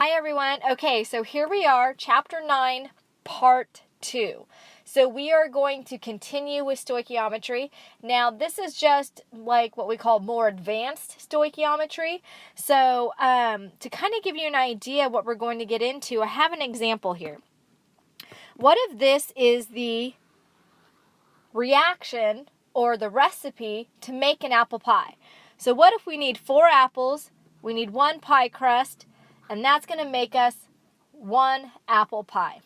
Hi everyone. Okay, so here we are, Chapter 9, Part 2. So we are going to continue with stoichiometry. Now this is just like what we call more advanced stoichiometry. So to kind of give you an idea what we're going to get into, I have an example here. What if this is the reaction or the recipe to make an apple pie? So what if we need 4 apples, we need 1 pie crust, and that's going to make us 1 apple pie.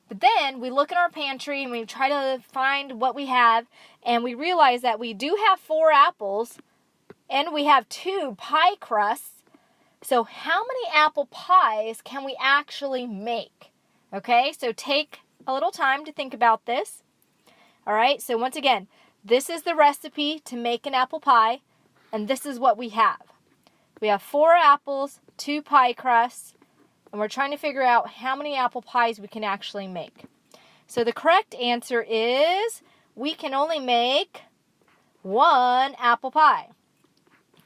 But then we look in our pantry and we try to find what we have, and we realize that we do have 4 apples and we have 2 pie crusts. So how many apple pies can we actually make? Okay, so take a little time to think about this. All right, so once again, this is the recipe to make an apple pie, and this is what we have. We have 4 apples, 2 pie crusts, and we're trying to figure out how many apple pies we can actually make. So the correct answer is we can only make 1 apple pie.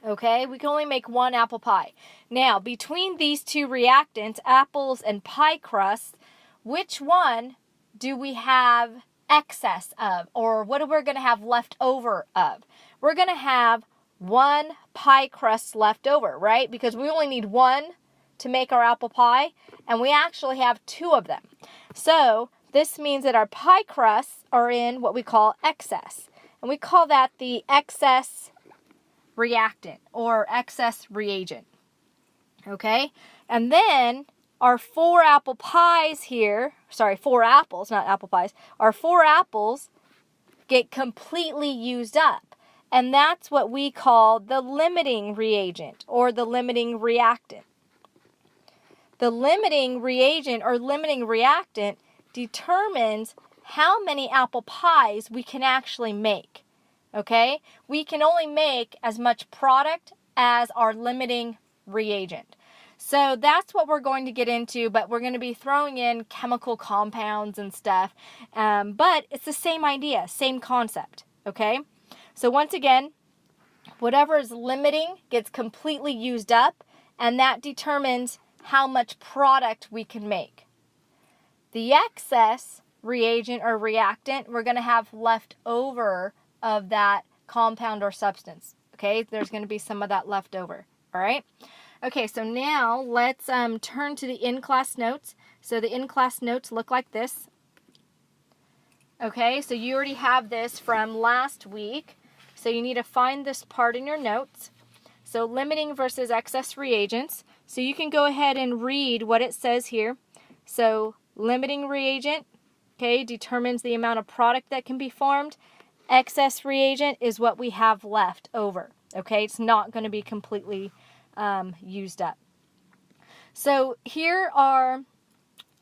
Okay, we can only make 1 apple pie. Now, between these 2 reactants, apples and pie crusts, which one do we have excess of? Or what are we going to have left over of? We're going to have 1 pie crust left over, right? Because we only need 1 to make our apple pie, and we actually have 2 of them. So this means that our pie crusts are in what we call excess, and we call that the excess reactant or excess reagent. Okay, and then our 4 apple pies here, 4 apples, not apple pies, our 4 apples get completely used up. And that's what we call the limiting reagent or the limiting reactant. The limiting reagent or limiting reactant determines how many apple pies we can actually make. Okay? We can only make as much product as our limiting reagent. So that's what we're going to get into, but we're going to be throwing in chemical compounds and stuff. But it's the same idea, same concept. Okay? So once again, whatever is limiting gets completely used up, and that determines how much product we can make. The excess reagent or reactant, we're going to have left over of that compound or substance. Okay, there's going to be some of that left over. All right. Okay, so now let's turn to the in-class notes. So the in-class notes look like this. Okay, so you already have this from last week. So you need to find this part in your notes. So limiting versus excess reagents. So you can go ahead and read what it says here. So limiting reagent, okay, determines the amount of product that can be formed. Excess reagent is what we have left over. Okay, it's not going to be completely used up. So here are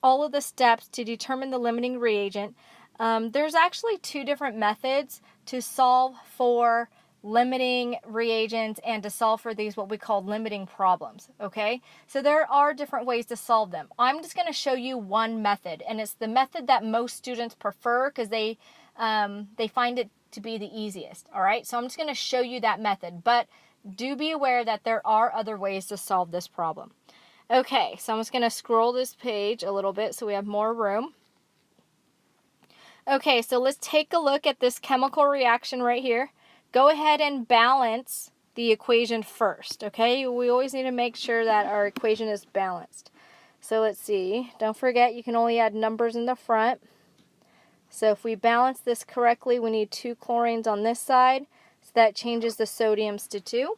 all of the steps to determine the limiting reagent. There's actually 2 different methods to solve for limiting reagents and to solve for these what we call limiting problems, okay? So there are different ways to solve them. I'm just going to show you one method, and it's the method that most students prefer because they find it to be the easiest, all right? So I'm just going to show you that method, but do be aware that there are other ways to solve this problem. Okay, so I'm just going to scroll this page a little bit so we have more room. Okay, so let's take a look at this chemical reaction right here. Go ahead and balance the equation first, okay? We always need to make sure that our equation is balanced. So let's see. Don't forget, you can only add numbers in the front. So if we balance this correctly, we need 2 chlorines on this side. So that changes the sodiums to 2.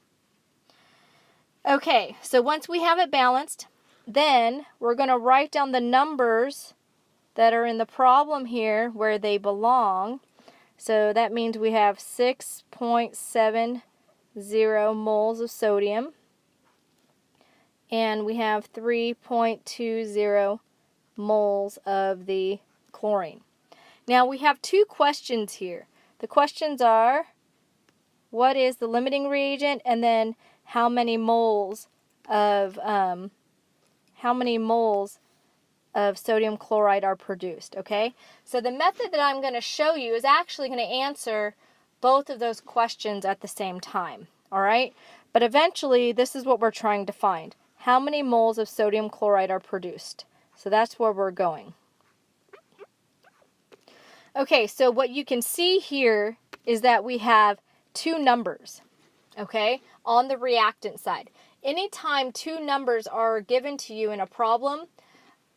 Okay, so once we have it balanced, then we're going to write down the numbers that are in the problem here where they belong. So that means we have 6.70 moles of sodium, and we have 3.20 moles of the chlorine. Now we have 2 questions here. The questions are, what is the limiting reagent, and then how many moles of sodium chloride are produced, okay? So the method that I'm going to show you is actually going to answer both of those questions at the same time, all right? But eventually, this is what we're trying to find. how many moles of sodium chloride are produced. So that's where we're going. Okay, so what you can see here is that we have two numbers, okay, on the reactant side. Anytime two numbers are given to you in a problem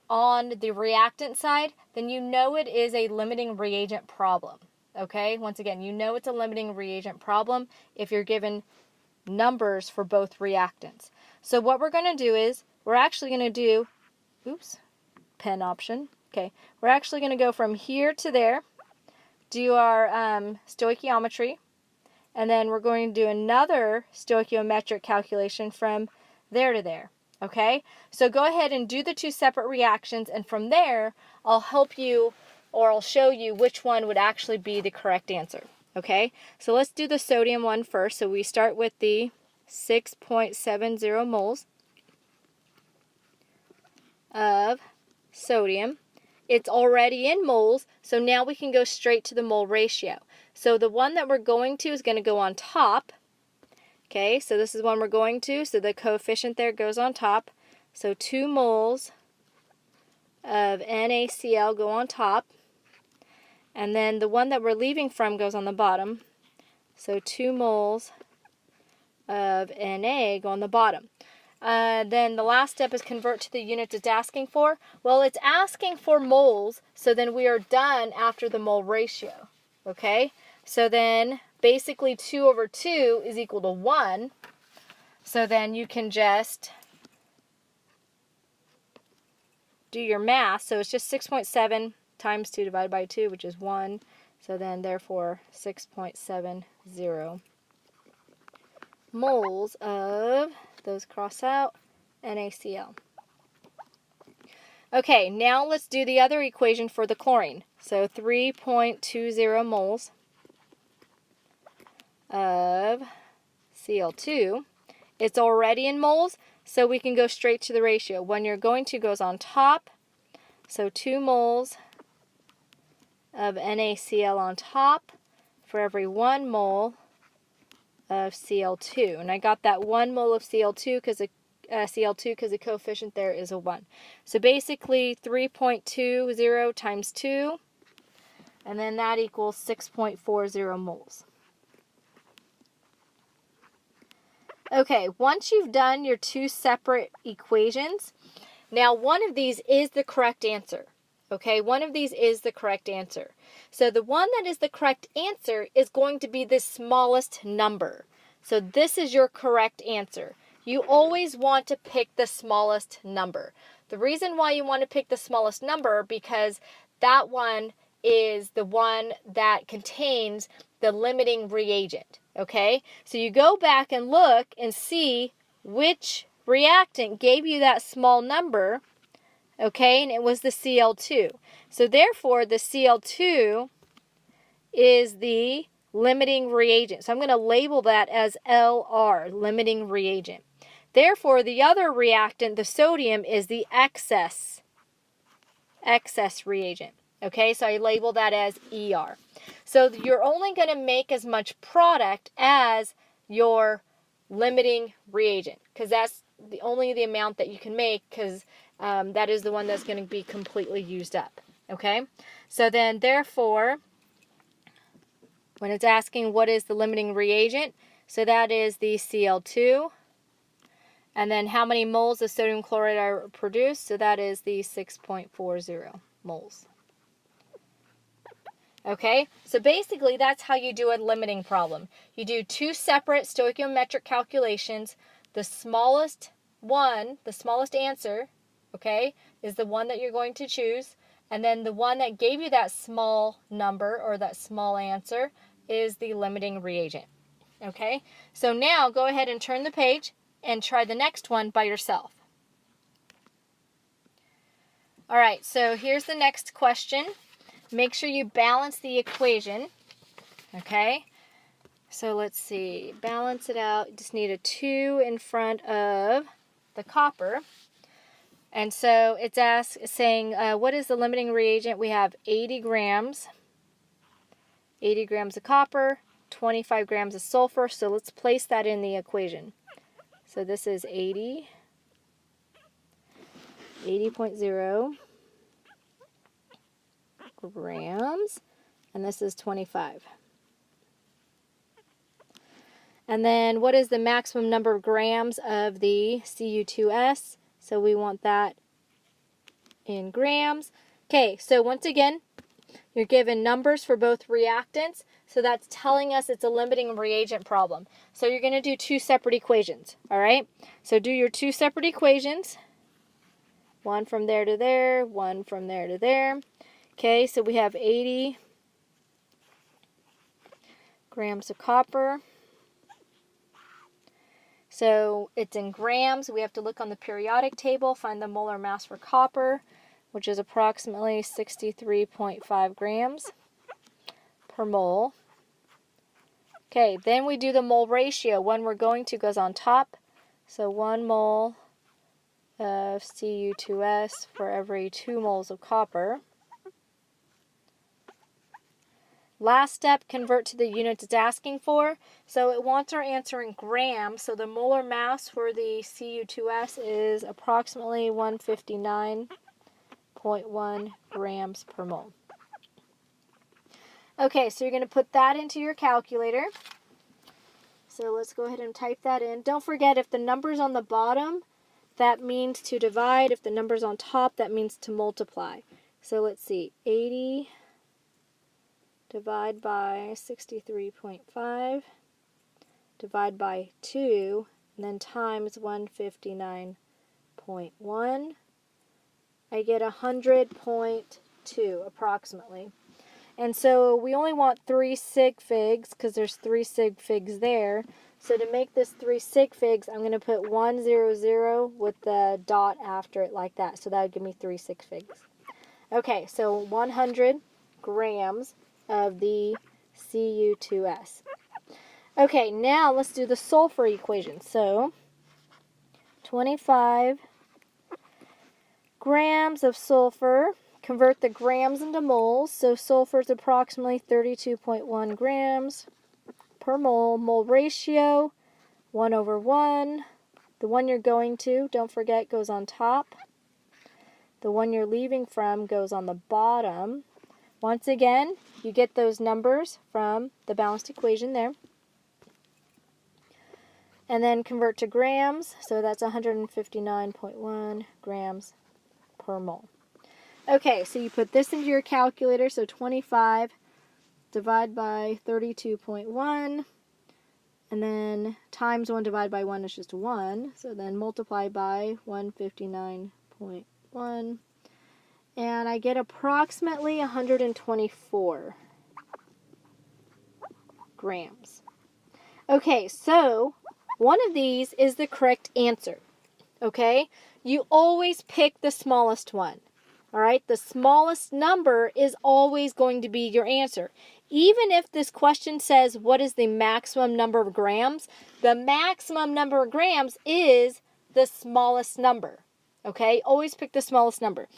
on the reactant side, then you know it is a limiting reagent problem, okay? Once again, you know it's a limiting reagent problem if you're given numbers for both reactants. So what we're going to do is, we're actually going to do, pen option. Okay, we're actually going to go from here to there, do our stoichiometry, and then we're going to do another stoichiometric calculation from there to there. Okay, so go ahead and do the two separate reactions, and from there, I'll help you, or I'll show you which one would actually be the correct answer. Okay, so let's do the sodium one first. So we start with the 6.70 moles of sodium. It's already in moles, so now we can go straight to the mole ratio. So the one that we're going to is going to go on top. Okay, so this is one we're going to, so the coefficient there goes on top. So 2 moles of NaCl go on top. And then the one that we're leaving from goes on the bottom. So 2 moles of Na go on the bottom. Then the last step is convert to the units it's asking for. Well, it's asking for moles, so then we are done after the mole ratio. Okay? So then basically 2 over 2 is equal to 1. So then you can just do your math. So it's just 6.7 times 2 divided by 2, which is 1. So then therefore 6.70 moles of, those cross out, NaCl. Okay, now let's do the other equation for the chlorine. So 3.20 moles of Cl2. It's already in moles, so we can go straight to the ratio. When you're going to goes on top, so 2 moles of NaCl on top for every 1 mole of Cl2. And I got that 1 mole of Cl2 because the coefficient there is a 1. So basically 3.20 times 2, and then that equals 6.40 moles. Okay, once you've done your two separate equations, now one of these is the correct answer. Okay, one of these is the correct answer. So the one that is the correct answer is going to be the smallest number. So this is your correct answer. You always want to pick the smallest number. The reason why you want to pick the smallest number, because that one is the one that contains the limiting reagent. Okay, so you go back and look and see which reactant gave you that small number. Okay, and it was the Cl2. So therefore, the Cl2 is the limiting reagent. So I'm going to label that as LR, limiting reagent. Therefore, the other reactant, the sodium, is the excess reagent. Okay, so I label that as ER. So you're only going to make as much product as your limiting reagent, because that's only the amount that you can make, because that is the one that's going to be completely used up. Okay, so then therefore, when it's asking what is the limiting reagent, so that is the Cl2. And then how many moles of sodium chloride are produced, so that is the 6.40 moles. Okay, so basically that's how you do a limiting problem. You do two separate stoichiometric calculations. The smallest one, the smallest answer, okay, is the one that you're going to choose. And then the one that gave you that small number or that small answer is the limiting reagent. Okay, so now go ahead and turn the page and try the next one by yourself. All right, so here's the next question. Make sure you balance the equation, okay? So let's see, balance it out. You just need a 2 in front of the copper. And so it's saying, what is the limiting reagent? We have 80 grams of copper, 25 grams of sulfur. So let's place that in the equation. So this is 80 80.0 grams, and this is 25. And then what is the maximum number of grams of the Cu2S? So we want that in grams. Okay, so once again, you're given numbers for both reactants, so that's telling us it's a limiting reagent problem. So you're going to do two separate equations, all right? So do your two separate equations, one from there to there, one from there to there. Okay, so we have 80 grams of copper. So it's in grams. We have to look on the periodic table, find the molar mass for copper, which is approximately 63.5 grams per mole. Okay, then we do the mole ratio. One we're going to goes on top. So 1 mole of Cu2S for every 2 moles of copper. Last step, convert to the units it's asking for. So it wants our answer in grams. So the molar mass for the Cu2S is approximately 159.1 grams per mole. Okay, so you're going to put that into your calculator. So let's go ahead and type that in. Don't forget, if the number's on the bottom, that means to divide. If the number's on top, that means to multiply. So let's see, 80 divide by 63.5, divide by 2, and then times 159.1. I get 100.2 approximately. And so we only want 3 sig figs because there's 3 sig figs there. So to make this 3 sig figs, I'm going to put 100 with the dot after it like that. So that would give me 3 sig figs. Okay, so 100 grams of the Cu2S. Okay, now let's do the sulfur equation. So 25 grams of sulfur. Convert the grams into moles. So sulfur is approximately 32.1 grams per mole. Mole ratio, 1/1. The one you're going to, don't forget, goes on top. The one you're leaving from goes on the bottom. Once again, you get those numbers from the balanced equation there. And then convert to grams. So that's 159.1 grams per mole. Okay, so you put this into your calculator. So 25 divide by 32.1. And then times 1 divided by 1 is just 1. So then multiply by 159.1. And I get approximately 124 grams. Okay, so one of these is the correct answer. Okay? You always pick the smallest one. All right? The smallest number is always going to be your answer. Even if this question says, what is the maximum number of grams? The maximum number of grams is the smallest number. Okay? Always pick the smallest number.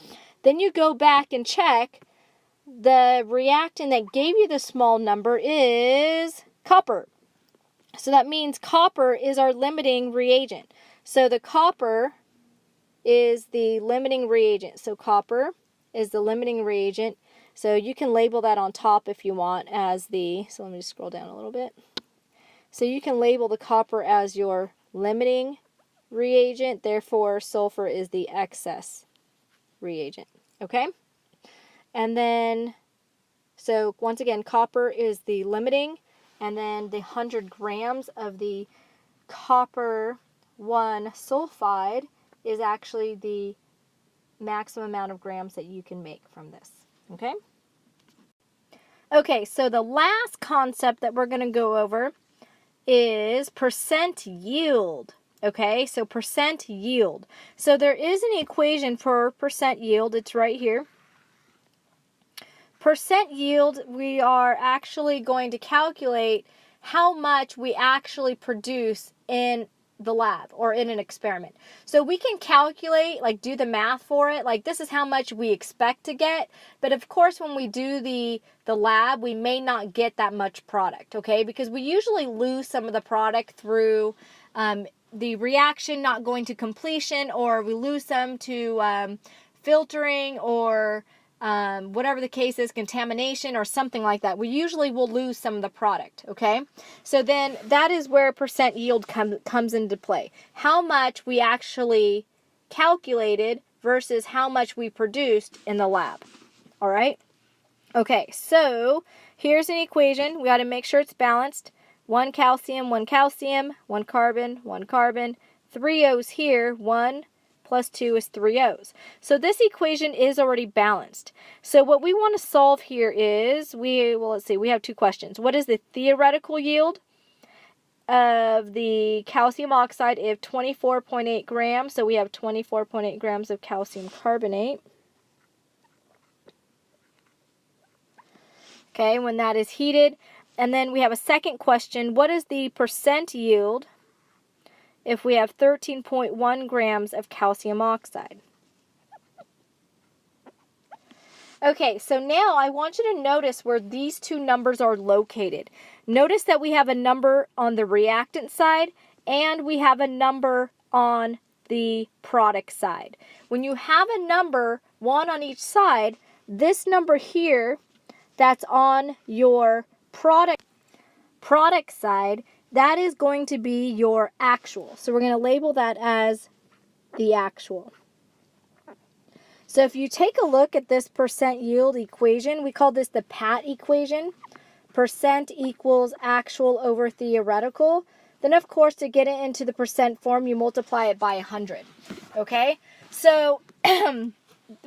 Then you go back and check. The reactant that gave you the small number is copper. So that means copper is our limiting reagent. So the copper is the limiting reagent. So copper is the limiting reagent. So you can label that on top if you want as the, so let me just scroll down a little bit. So you can label the copper as your limiting reagent. Therefore, sulfur is the excess reagent. Okay? And then, so once again, copper is the limiting, and then the 100 grams of the copper 1 sulfide is actually the maximum amount of grams that you can make from this. Okay? Okay, so the last concept that we're going to go over is percent yield. Okay, so percent yield. So there is an equation for percent yield. It's right here. Percent yield, we are actually going to calculate how much we actually produce in the lab or in an experiment. So we can calculate, like do the math for it, like this is how much we expect to get, but of course when we do the lab, we may not get that much product, okay? Because we usually lose some of the product through the reaction not going to completion, or we lose some to filtering, or whatever the case is, contamination or something like that. We usually will lose some of the product, okay? So then that is where percent yield comes into play. How much we actually calculated versus how much we produced in the lab, all right? Okay, so here's an equation. We got to make sure it's balanced. 1 calcium, 1 calcium, 1 carbon, 1 carbon, 3 O's here, 1 plus 2 is 3 O's. So this equation is already balanced. So what we want to solve here is, let's see, we have two questions. What is the theoretical yield of the calcium oxide if 24.8 grams? So we have 24.8 grams of calcium carbonate. Okay, when that is heated. And then we have a second question. What is the percent yield if we have 13.1 grams of calcium oxide? Okay, so now I want you to notice where these two numbers are located. Notice that we have a number on the reactant side and we have a number on the product side. When you have a number, one on each side, this number here that's on your product side, that is going to be your actual. So we're going to label that as the actual. So if you take a look at this percent yield equation, we call this the PAT equation. Percent equals actual over theoretical. Then of course, to get it into the percent form, you multiply it by 100. Okay? So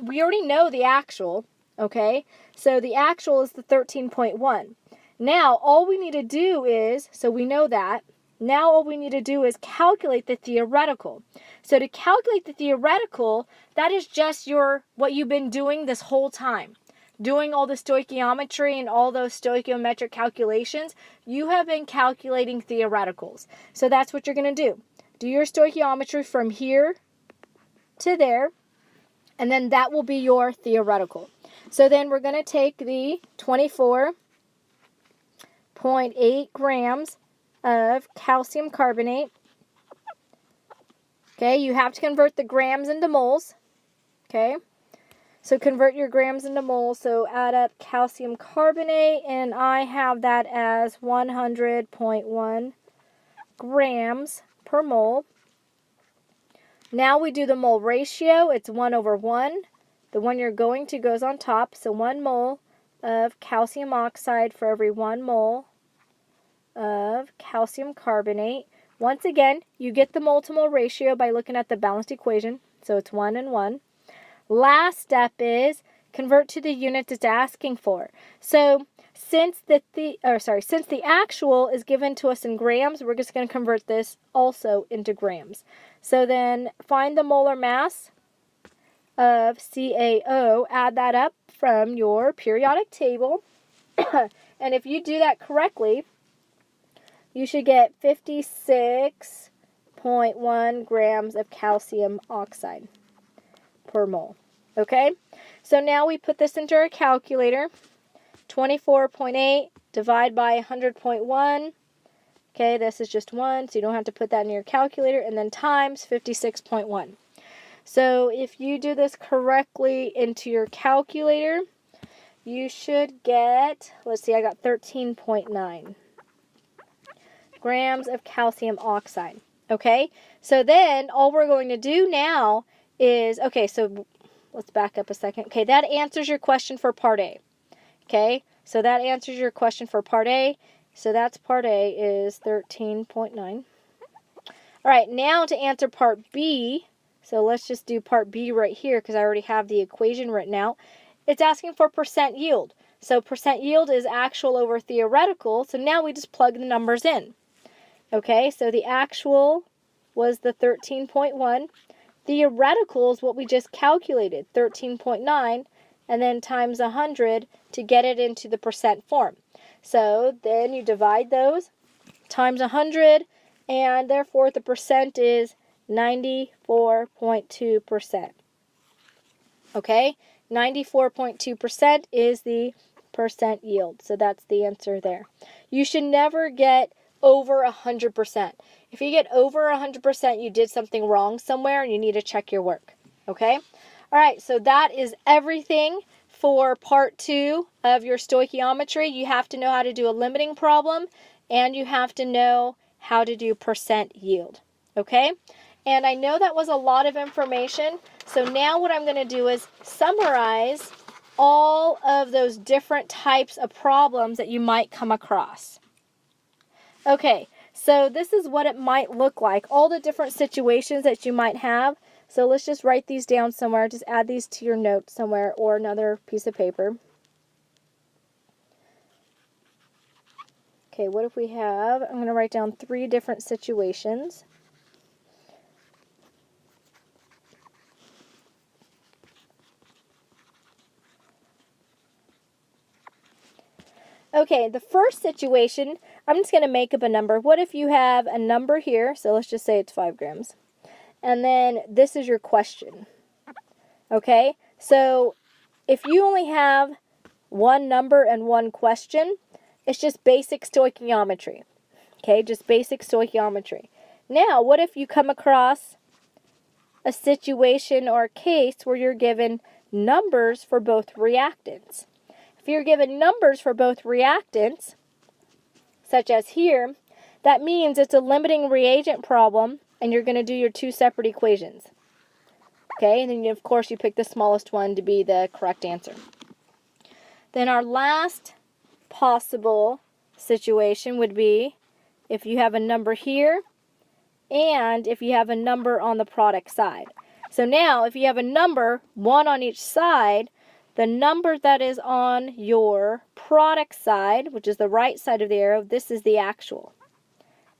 we already know the actual. Okay? So the actual is the 13.1. Now, all we need to do is, so we know that, now all we need to do is calculate the theoretical. So to calculate the theoretical, that is just what you've been doing this whole time. Doing all the stoichiometry and all those stoichiometric calculations, you have been calculating theoreticals. So that's what you're going to do. Do your stoichiometry from here to there, and then that will be your theoretical. So then we're going to take the 24.8 grams of calcium carbonate. Okay, you have to convert the grams into moles. Okay, so convert your grams into moles. So add up calcium carbonate, and I have that as 100.1 grams per mole. Now we do the mole ratio. It's 1/1. The one you're going to goes on top. So 1 mole of calcium oxide for every 1 mole of calcium carbonate. Once again, you get the mole to mole ratio by looking at the balanced equation. So it's 1 and 1. Last step is convert to the unit it's asking for. So since the actual is given to us in grams, we're just going to convert this also into grams. So then find the molar mass of CaO, add that up from your periodic table. And if you do that correctly, you should get 56.1 grams of calcium oxide per mole. Okay? So now we put this into our calculator. 24.8 divide by 100.1. Okay, this is just 1, so you don't have to put that in your calculator. And then times 56.1. So if you do this correctly into your calculator, you should get, let's see, I got 13.9 grams of calcium oxide. Okay, so then all we're going to do now is, okay, so let's back up a second. Okay, that answers your question for part A. Okay, so that answers your question for part A. So that's part A is 13.9. All right, now to answer part B, so let's just do part B right here because I already have the equation written out. It's asking for percent yield. So percent yield is actual over theoretical. So now we just plug the numbers in. Okay, so the actual was the 13.1. Theoretical is what we just calculated, 13.9, and then times 100 to get it into the percent form. So then you divide those times 100, and therefore the percent is 94.2%. Okay, 94.2% is the percent yield. So that's the answer there. You should never get over 100%. If you get over 100%, you did something wrong somewhere and you need to check your work. Okay? All right, so that is everything for part 2 of your stoichiometry. You have to know how to do a limiting problem, and you have to know how to do percent yield. Okay? And I know that was a lot of information, so now what I'm going to do is summarize all of those different types of problems that you might come across. Okay, so this is what it might look like, all the different situations that you might have. So let's just write these down somewhere. Just add these to your notes somewhere or another piece of paper. Okay, what if we have, I'm going to write down 3 different situations. Okay, the first situation, I'm just going to make up a number. What if you have a number here? So let's just say it's 5 grams. And then this is your question. Okay, so if you only have one number and one question, it's just basic stoichiometry. Okay, just basic stoichiometry. Now, what if you come across a situation or a case where you're given numbers for both reactants? If you're given numbers for both reactants, such as here, that means it's a limiting reagent problem, and you're going to do your 2 separate equations. Okay, and then of course you pick the smallest one to be the correct answer. Then our last possible situation would be if you have a number here and if you have a number on the product side. So now if you have a number, 1 on each side, the number that is on your product side, which is the right side of the arrow, this is the actual.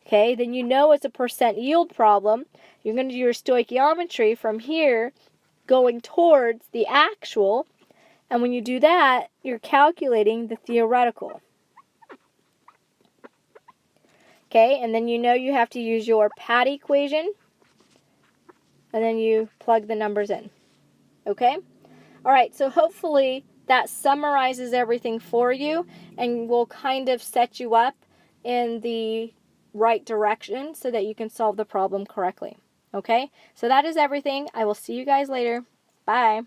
Okay, then you know it's a percent yield problem. You're going to do your stoichiometry from here going towards the actual, and when you do that, you're calculating the theoretical. Okay, and then you know you have to use your PAT equation, and then you plug the numbers in. Okay? All right, so hopefully that summarizes everything for you and will kind of set you up in the right direction so that you can solve the problem correctly. Okay? So that is everything. I will see you guys later. Bye.